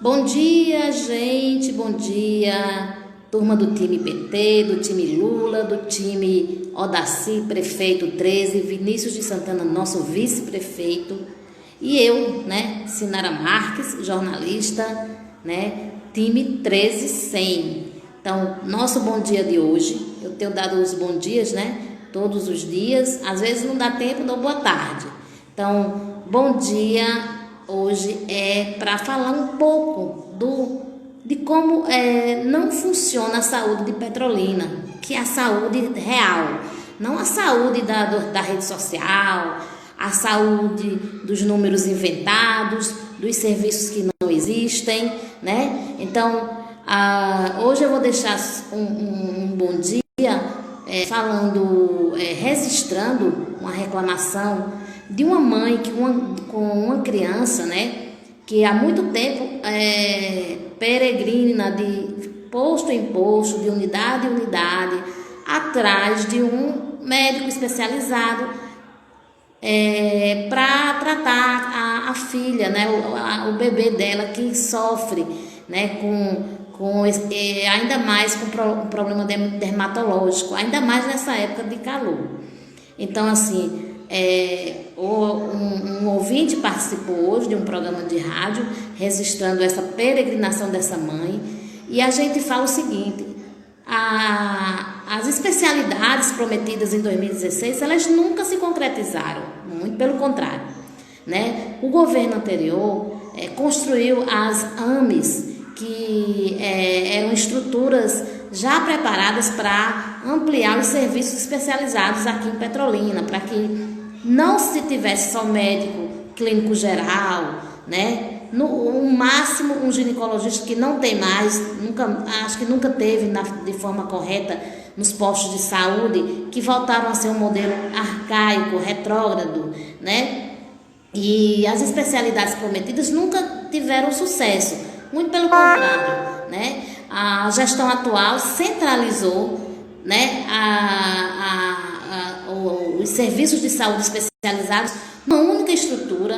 Bom dia, gente, bom dia, turma do time PT, do time Lula, do time Odaci, prefeito 13, Vinícius de Santana, nosso vice-prefeito, e eu, Sinara Marques, jornalista, time 13100. Então, nosso bom dia de hoje, eu tenho dado os bons dias, todos os dias, às vezes não dá tempo, dou boa tarde. Então, bom dia. Hoje é para falar um pouco de como não funciona a saúde de Petrolina, que é a saúde real, não a saúde da rede social, a saúde dos números inventados, dos serviços que não existem, Então, hoje eu vou deixar um bom dia registrando uma reclamação de uma mãe com uma criança, que há muito tempo peregrina de posto em posto, de unidade em unidade, atrás de um médico especializado para tratar a filha, o bebê dela que sofre, ainda mais com problema dermatológico, ainda mais nessa época de calor. Então, assim, um ouvinte participou hoje de um programa de rádio registrando essa peregrinação dessa mãe, e a gente fala o seguinte: as especialidades prometidas em 2016, elas nunca se concretizaram, muito pelo contrário, O governo anterior construiu as AMES, que eram estruturas já preparadas para ampliar os serviços especializados aqui em Petrolina, para que não se tivesse só médico clínico geral, No máximo um ginecologista, que não tem mais, acho que nunca teve de forma correta nos postos de saúde, que voltaram a ser um modelo arcaico, retrógrado, E as especialidades prometidas nunca tiveram sucesso, muito pelo contrário, A gestão atual centralizou, os serviços de saúde especializados numa única estrutura,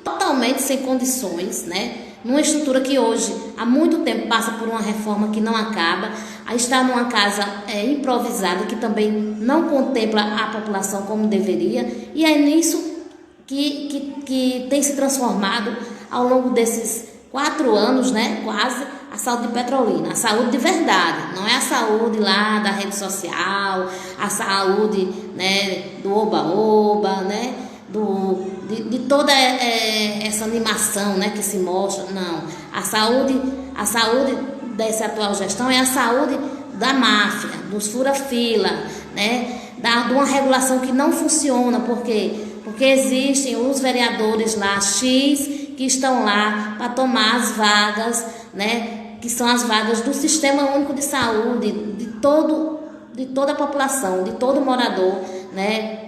totalmente sem condições, Numa estrutura que hoje, há muito tempo, passa por uma reforma que não acaba, está numa casa improvisada, que também não contempla a população como deveria, e é nisso que tem se transformado ao longo desses 4 anos, quase, a saúde de Petrolina, a saúde de verdade, não é a saúde lá da rede social, a saúde, do oba-oba, de toda essa animação, que se mostra. Não, a saúde dessa atual gestão é a saúde da máfia, dos fura-fila, de uma regulação que não funciona, porque existem os vereadores lá, X, que estão lá para tomar as vagas, que são as vagas do Sistema Único de Saúde, de toda a população, de todo morador,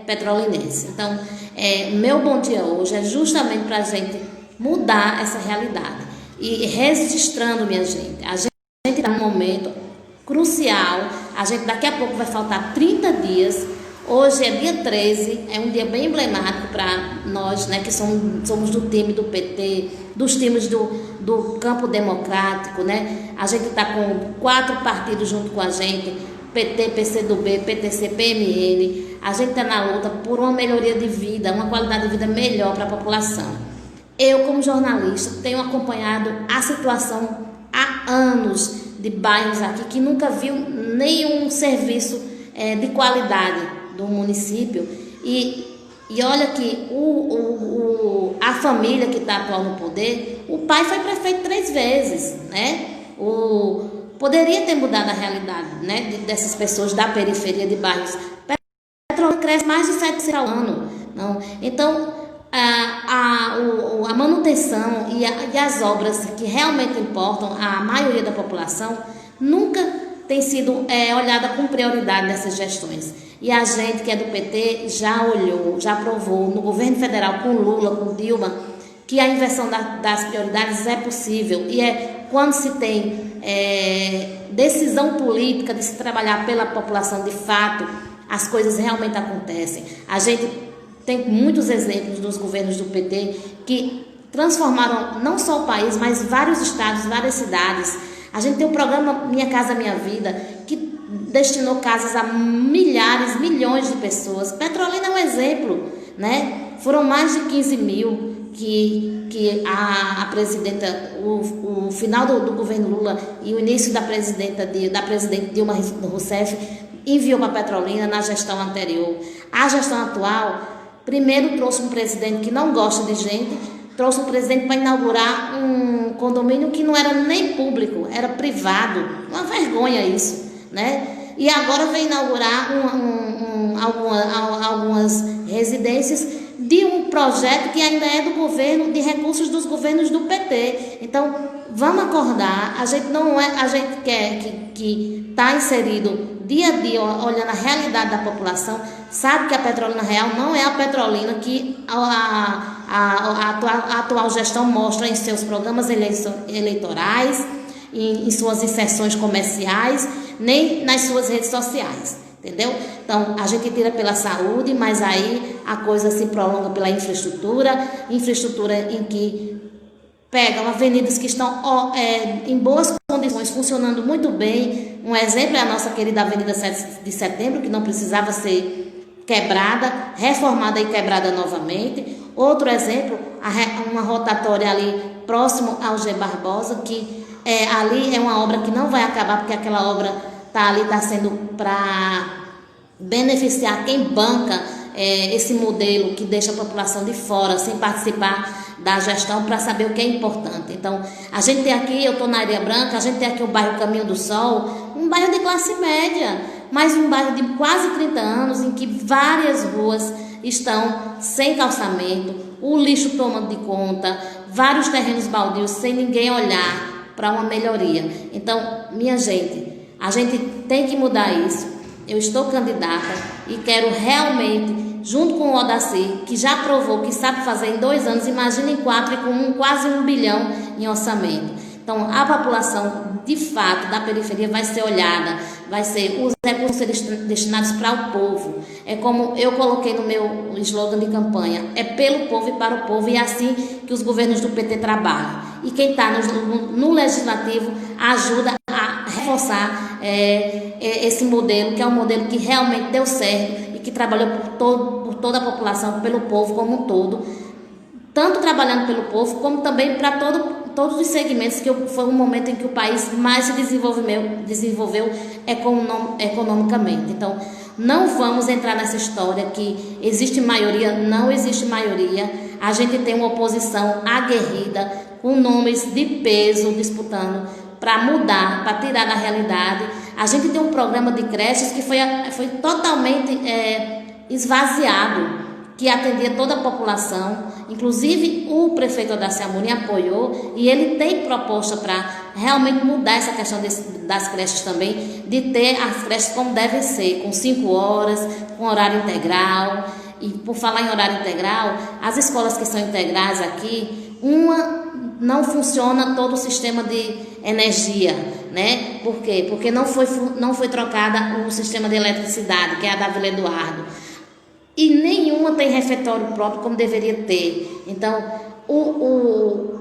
petrolinense. Então, meu bom dia hoje é justamente para a gente mudar essa realidade. E registrando, minha gente, a gente está num momento crucial, daqui a pouco vai faltar 30 dias. Hoje é dia 13, é um dia bem emblemático para nós, que somos do time do PT, dos times do campo democrático, A gente está com 4 partidos junto com a gente, PT, PCdoB, PTC, PMN. A gente está na luta por uma melhoria de vida, uma qualidade de vida melhor para a população. Eu, como jornalista, tenho acompanhado a situação há anos de bairros aqui que nunca viu nenhum serviço de qualidade do município, e olha que a família que está atual no poder, o pai foi prefeito 3 vezes, poderia ter mudado a realidade, dessas pessoas da periferia de bairros. Petrolina cresce mais de 7% ao ano, não? Então a manutenção e as obras que realmente importam à maioria da população nunca tem sido olhada com prioridade nessas gestões. E a gente que é do PT já olhou, já aprovou no governo federal com Lula, com Dilma, que a inversão das prioridades é possível. E é quando se tem decisão política de se trabalhar pela população de fato, as coisas realmente acontecem. A gente tem muitos exemplos dos governos do PT que transformaram não só o país, mas vários estados, várias cidades. A gente tem o programa Minha Casa Minha Vida, que destinou casas a milhares, milhões de pessoas. Petrolina é um exemplo, né? Foram mais de 15 mil que a presidenta, o final do governo Lula e o início da presidente Dilma Rousseff enviou para Petrolina na gestão anterior. A gestão atual, primeiro trouxe um presidente que não gosta de gente, trouxe um presidente para inaugurar um condomínio que não era nem público, era privado. Uma vergonha isso, né? E agora vem inaugurar algumas residências de um projeto que ainda é do governo, de recursos dos governos do PT. Então, vamos acordar. A gente quer que está inserido dia a dia, olhando a realidade da população, sabe que a Petrolina real não é a Petrolina que a atual gestão mostra em seus programas eleitorais, em suas inserções comerciais, nem nas suas redes sociais, entendeu? Então, a gente tira pela saúde, mas aí a coisa se prolonga pela infraestrutura em que pegam avenidas que estão em boas condições, funcionando muito bem. Um exemplo é a nossa querida Avenida 7 de Setembro, que não precisava ser quebrada, reformada e quebrada novamente. Outro exemplo, uma rotatória ali próximo ao G. Barbosa, que ali é uma obra que não vai acabar, porque aquela obra está sendo para beneficiar quem banca esse modelo que deixa a população de fora, sem participar da gestão, para saber o que é importante. Então, a gente tem aqui, eu estou na Areia Branca, a gente tem aqui o bairro Caminho do Sol, um bairro de classe média, mas um bairro de quase 30 anos, em que várias ruas estão sem calçamento, o lixo tomando de conta, vários terrenos baldios sem ninguém olhar para uma melhoria. Então, minha gente, a gente tem que mudar isso. Eu estou candidata e quero realmente, junto com o Odaci, que já provou que sabe fazer em 2 anos, imagina em 4 e com quase 1 bilhão em orçamento. Então, a população, de fato, da periferia vai ser olhada, vai ser os recursos destinados para o povo. É como eu coloquei no meu slogan de campanha, é pelo povo e para o povo, e é assim que os governos do PT trabalham. E quem está no legislativo ajuda a reforçar esse modelo, que é um modelo que realmente deu certo e que trabalhou por toda a população, pelo povo como um todo, tanto trabalhando pelo povo, como também para todos os segmentos, que foi um momento em que o país mais se desenvolveu economicamente. Então, não vamos entrar nessa história que existe maioria, não existe maioria. A gente tem uma oposição aguerrida, com nomes de peso disputando para mudar, para tirar da realidade. A gente tem um programa de creches que foi totalmente esvaziado, que atendia toda a população. Inclusive o prefeito Odaci Amorim apoiou, e ele tem proposta para realmente mudar essa questão das creches também, de ter as creches como devem ser, com 5 horas, com horário integral. E por falar em horário integral, as escolas que são integrais aqui, uma não funciona todo o sistema de energia, né? Por quê? Porque não foi trocada o sistema de eletricidade, que é a da Vila Eduardo. E nenhuma tem refeitório próprio como deveria ter. Então,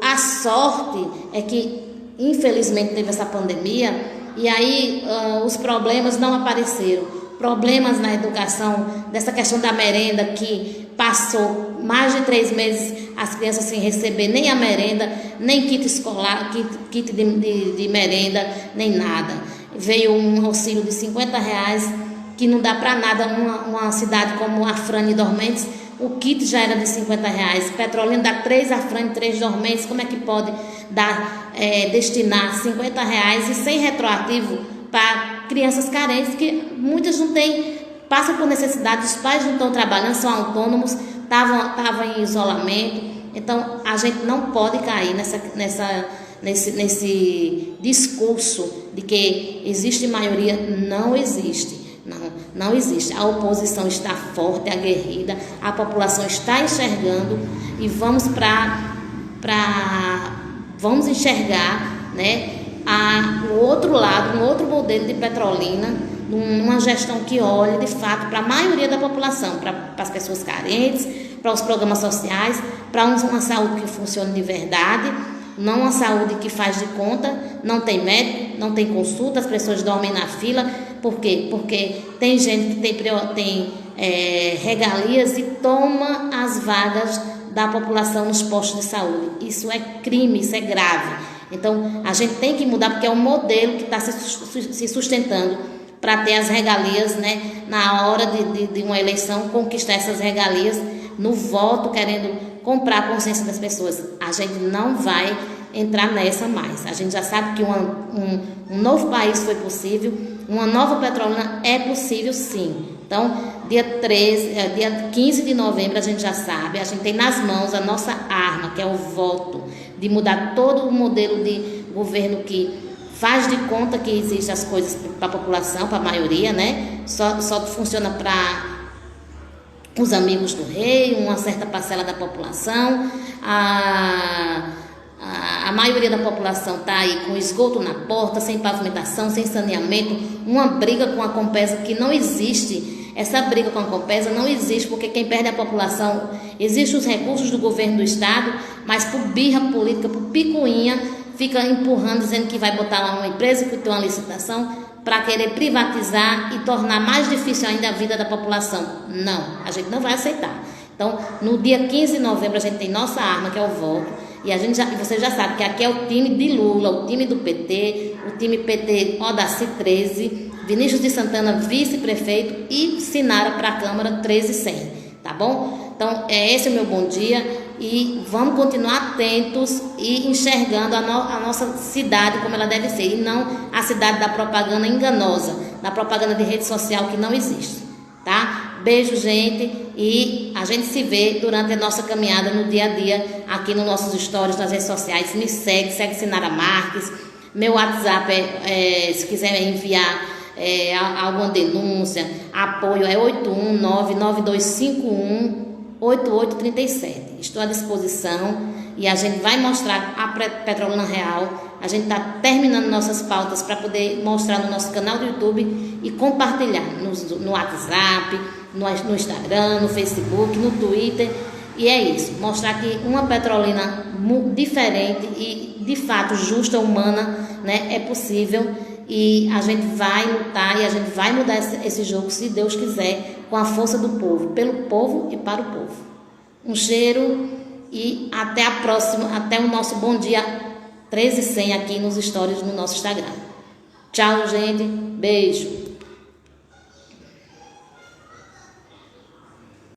a sorte é que, infelizmente, teve essa pandemia, e aí os problemas não apareceram. Problemas na educação, dessa questão da merenda, que passou mais de 3 meses as crianças sem receber nem a merenda, nem kit escolar, kit de merenda, nem nada. Veio um auxílio de R$50, que não dá para nada. Uma cidade como Afrânio e Dormentes, o kit já era de R$50. Petrolina dá 3 Afrânio, 3 Dormentes. Como é que pode destinar R$50 e sem retroativo para crianças carentes, que muitas não têm, passam por necessidade, os pais não estão trabalhando, são autônomos, estavam em isolamento. Então, a gente não pode cair nesse discurso de que existe maioria. Não existe. Não existe. A oposição está forte, aguerrida, a população está enxergando, e vamos vamos enxergar, né, o outro lado, um outro modelo de Petrolina, uma gestão que olhe de fato para a maioria da população, para as pessoas carentes, para os programas sociais, para uma saúde que funcione de verdade, não uma saúde que faz de conta, não tem médico, não tem consulta, as pessoas dormem na fila. Por quê? Porque tem gente que tem regalias e toma as vagas da população nos postos de saúde. Isso é crime, isso é grave. Então, a gente tem que mudar, porque é um modelo que está se sustentando para ter as regalias, né? Na hora de uma eleição, conquistar essas regalias no voto, querendo comprar a consciência das pessoas. A gente não vai entrar nessa mais. A gente já sabe que um novo país foi possível, uma nova Petrolina é possível, sim. Então, dia 15 de novembro, a gente já sabe, a gente tem nas mãos a nossa arma, que é o voto, de mudar todo o modelo de governo que faz de conta que existem as coisas para a população, para a maioria, né? Só funciona para os amigos do rei, uma certa parcela da população. A maioria da população está aí com esgoto na porta, sem pavimentação, sem saneamento, uma briga com a Compesa que não existe. Essa briga com a Compesa não existe, porque quem perde é a população. Existem os recursos do governo do estado, mas por birra política, por picuinha, fica empurrando, dizendo que vai botar lá uma empresa que tem uma licitação para querer privatizar e tornar mais difícil ainda a vida da população. Não, a gente não vai aceitar. Então, no dia 15 de novembro, a gente tem nossa arma, que é o voto, e você já sabe que aqui é o time de Lula, o time do PT, o time PT Odaci 13, Vinícius de Santana, vice-prefeito, e Sinara para a Câmara 13100, tá bom? Então, esse é o meu bom dia, e vamos continuar atentos e enxergando a nossa cidade como ela deve ser, e não a cidade da propaganda enganosa, da propaganda de rede social que não existe, tá? Beijo, gente, e a gente se vê durante a nossa caminhada no dia a dia, aqui nos nossos stories, nas redes sociais. Me segue Sinara Marques. Meu WhatsApp se quiser enviar alguma denúncia, apoio, é 81992518837. Estou à disposição e a gente vai mostrar a Petrolina Real. A gente está terminando nossas pautas para poder mostrar no nosso canal do YouTube e compartilhar no WhatsApp, no Instagram, no Facebook, no Twitter. E é isso, mostrar que uma Petrolina diferente e de fato justa, humana, né, é possível, e a gente vai lutar e a gente vai mudar esse jogo, se Deus quiser, com a força do povo, pelo povo e para o povo. Um cheiro e até a próxima, até o nosso bom dia 1300 aqui nos stories no nosso Instagram. Tchau, gente, beijo.